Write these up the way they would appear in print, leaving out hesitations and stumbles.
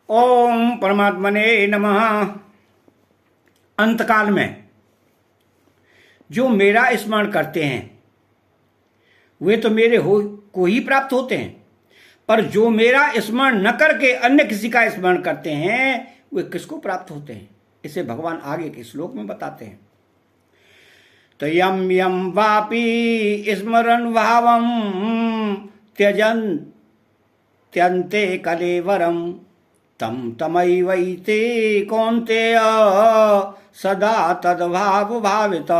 ओम परमात्मने नमः। अंतकाल में जो मेरा स्मरण करते हैं वे तो मेरे को ही प्राप्त होते हैं, पर जो मेरा स्मरण न करके अन्य किसी का स्मरण करते हैं वे किसको प्राप्त होते हैं, इसे भगवान आगे के श्लोक में बताते हैं। तो यम यम वापी स्मरण भावम त्यजन त्यन्ते कलेवरम तम तमैवैते कौन्तेय सदा तद्भाव भावित।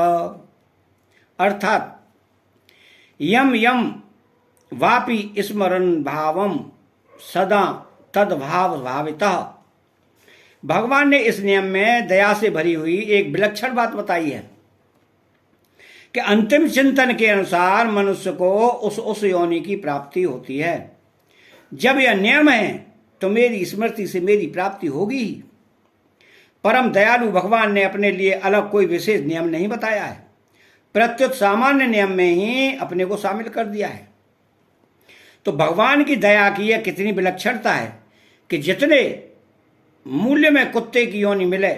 अर्थात यम यम वापि स्मरण भावम सदा तद्भाव भावित। भगवान ने इस नियम में दया से भरी हुई एक विलक्षण बात बताई है कि अंतिम चिंतन के अनुसार मनुष्य को उस योनि की प्राप्ति होती है। जब यह नियम है तो मेरी स्मृति से मेरी प्राप्ति होगी ही। परम दयालु भगवान ने अपने लिए अलग कोई विशेष नियम नहीं बताया है, प्रत्युत सामान्य नियम में ही अपने को शामिल कर दिया है। तो भगवान की दया की यह कितनी विलक्षणता है कि जितने मूल्य में कुत्ते की योनि मिले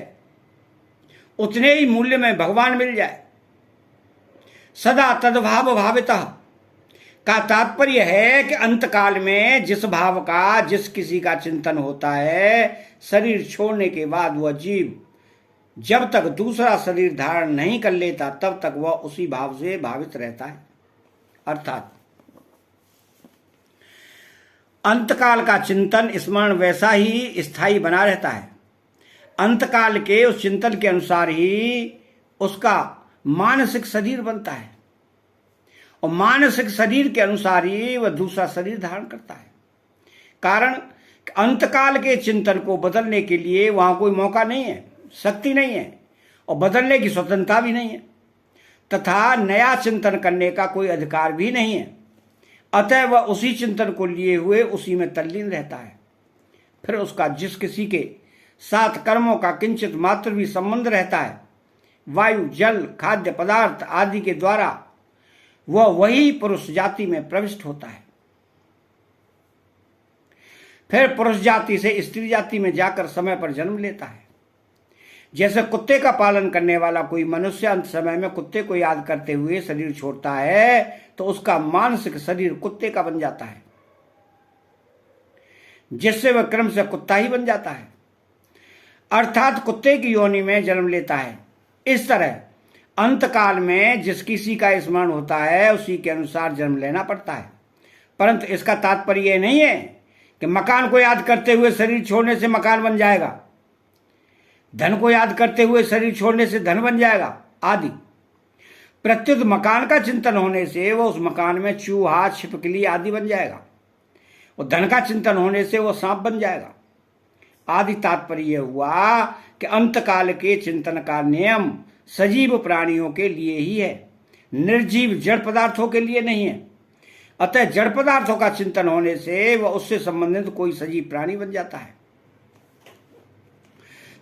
उतने ही मूल्य में भगवान मिल जाए। सदा तद्भाव भावितः का तात्पर्य है कि अंतकाल में जिस भाव का जिस किसी का चिंतन होता है, शरीर छोड़ने के बाद वह जीव जब तक दूसरा शरीर धारण नहीं कर लेता तब तक वह उसी भाव से भावित रहता है। अर्थात अंतकाल का चिंतन स्मरण वैसा ही स्थायी बना रहता है। अंतकाल के उस चिंतन के अनुसार ही उसका मानसिक शरीर बनता है और मानसिक शरीर के अनुसार ही वह दूसरा शरीर धारण करता है। कारण अंतकाल के चिंतन को बदलने के लिए वहां कोई मौका नहीं है, शक्ति नहीं है और बदलने की स्वतंत्रता भी नहीं है, तथा नया चिंतन करने का कोई अधिकार भी नहीं है। अतः वह उसी चिंतन को लिए हुए उसी में तल्लीन रहता है। फिर उसका जिस किसी के साथ कर्मों का किंचित मात्र भी संबंध रहता है, वायु जल खाद्य पदार्थ आदि के द्वारा वह वही पुरुष जाति में प्रविष्ट होता है। फिर पुरुष जाति से स्त्री जाति में जाकर समय पर जन्म लेता है। जैसे कुत्ते का पालन करने वाला कोई मनुष्य अंत समय में कुत्ते को याद करते हुए शरीर छोड़ता है तो उसका मानसिक शरीर कुत्ते का बन जाता है, जिससे वह क्रम से कुत्ता ही बन जाता है, अर्थात कुत्ते की योनि में जन्म लेता है। इस तरह अंतकाल में जिस किसी का स्मरण होता है उसी के अनुसार जन्म लेना पड़ता है। परंतु इसका तात्पर्य यह नहीं है कि मकान को याद करते हुए शरीर छोड़ने से मकान बन जाएगा, धन को याद करते हुए शरीर छोड़ने से धन बन जाएगा आदि। प्रत्युत मकान का चिंतन होने से वो उस मकान में चूहा छिपकली आदि बन जाएगा और धन का चिंतन होने से वो सांप बन जाएगा आदि। तात्पर्य हुआ कि अंतकाल के चिंतन का नियम सजीव प्राणियों के लिए ही है, निर्जीव जड़ पदार्थों के लिए नहीं है। अतः जड़ पदार्थों का चिंतन होने से वह उससे संबंधित कोई सजीव प्राणी बन जाता है।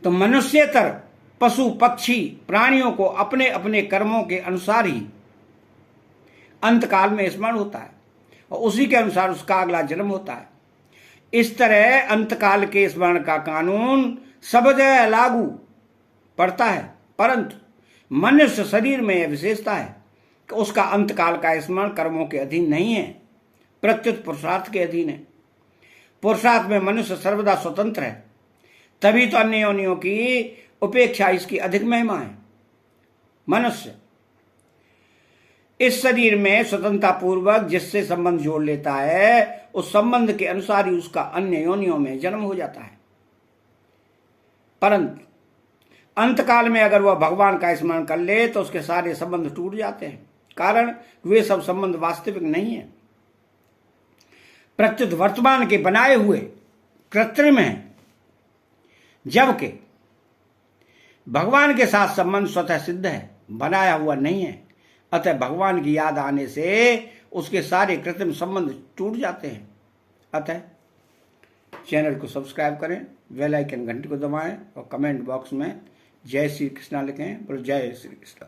तो मनुष्यतर पशु पक्षी प्राणियों को अपने अपने कर्मों के अनुसार ही अंतकाल में स्मरण होता है और उसी के अनुसार उसका अगला जन्म होता है। इस तरह अंतकाल के स्मरण का कानून सब जगह लागू पड़ता है, परंतु मनुष्य शरीर में यह विशेषता है कि उसका अंतकाल का स्मरण कर्मों के अधीन नहीं है, प्रत्युत पुरुषार्थ के अधीन है। पुरुषार्थ में मनुष्य सर्वदा स्वतंत्र है, तभी तो अन्य योनियों की उपेक्षा इसकी अधिक महिमा है। मनुष्य इस शरीर में स्वतंत्रता पूर्वक जिससे संबंध जोड़ लेता है उस संबंध के अनुसार ही उसका अन्य योनियों में जन्म हो जाता है। परंतु अंतकाल में अगर वह भगवान का स्मरण कर ले तो उसके सारे संबंध टूट जाते हैं, कारण वे सब संबंध वास्तविक नहीं है, प्रत्युत वर्तमान के बनाए हुए कृत्रिम हैं। जबकि भगवान के साथ संबंध स्वतः सिद्ध है, बनाया हुआ नहीं है। अतः भगवान की याद आने से उसके सारे कृत्रिम संबंध टूट जाते हैं। अतः चैनल को सब्सक्राइब करें, बेल आइकन घंटी को दबाएं और कमेंट बॉक्स में जय श्री कृष्णा लिखें। बोलो जय श्री कृष्ण।